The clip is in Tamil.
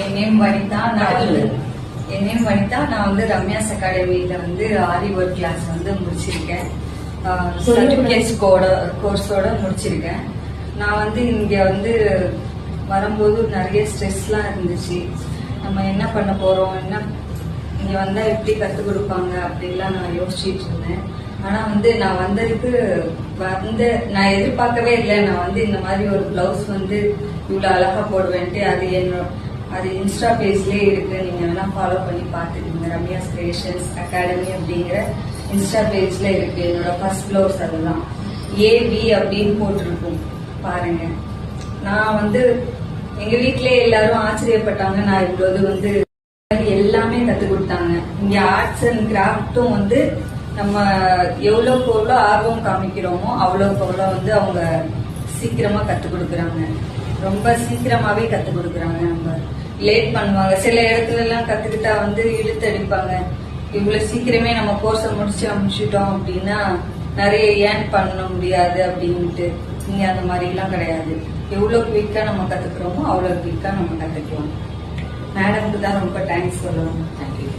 என் நேம் வனிதா. நான் வந்து ரம்யாஸ் அகாடமியில வந்து ஆரி ஒர்க் கிளாஸ் வந்து முடிச்சிருக்கேன். சர்டிபிகேட் கோர்ஸோட முடிச்சிருக்கேன். நான் வந்து இங்க வந்து வரும்போது நிறைய ஸ்ட்ரெஸ்லாம் இருந்துச்சு. நம்ம என்ன பண்ண போறோம், என்ன இங்க வந்தா எப்படி கத்துக் கொடுப்பாங்க அப்படின்லாம் நான் யோசிச்சுட்டு இருந்தேன். ஆனா வந்து நான் வந்ததுக்கு நான் எதிர்பார்க்கவே இல்லை. நான் வந்து இந்த மாதிரி ஒரு பிளவுஸ் வந்து இவ்வளவு அழகா போடுவேன்ட்டு அது இன்ஸ்டா பேஜ்லயே இருக்கு. நீங்க வேணா ஃபாலோ பண்ணி பாத்துக்கோங்க. ரம்யாஸ் கிரியேஷன்ஸ் அகாடமி அப்படிங்கிற இன்ஸ்டா பேஜ்ல இருக்கு. என்னோட ஃபர்ஸ்ட் பிளவுஸ் அதுதான். ஏபி அப்படின்னு போட்டிருக்கும் பாருங்க. நான் வந்து எங்க வீட்லயே எல்லாரும் ஆச்சரியப்பட்டாங்க. நான் இவ்வளவு வந்து எல்லாமே கத்து கொடுத்தாங்க. இங்க ஆர்ட்ஸ் அண்ட் கிராஃப்டும் வந்து நம்ம எவ்வளவுக்கு எவ்வளவு ஆர்வம் காமிக்கிறோமோ அவ்வளவுக்கு அவ்வளவு வந்து அவங்க சீக்கிரமா கத்து கொடுக்கறாங்க. ரொம்ப சீக்கிரமாவே கத்து கொடுக்கறாங்க. நம்ம லேட் பண்ணுவாங்க. சில இடத்துல எல்லாம் கத்துக்கிட்டா வந்து இழுத்தடிப்பாங்க. இவ்வளவு சீக்கிரமே நம்ம கோர்ஸை முடிச்சிட்டோம் அப்படின்னா நிறைய ஏர்ன் பண்ண முடியாது அப்படின்ட்டு. இங்க அந்த மாதிரி எல்லாம் கிடையாது. எவ்வளவு குயிக்கா நம்ம கத்துக்கிறோமோ அவ்வளவு குயிக்கா நம்ம கத்துக்கலாம். மேடம்க்கு தான் ரொம்ப தேங்க்ஸ் சொல்லணும். தேங்க்யூ.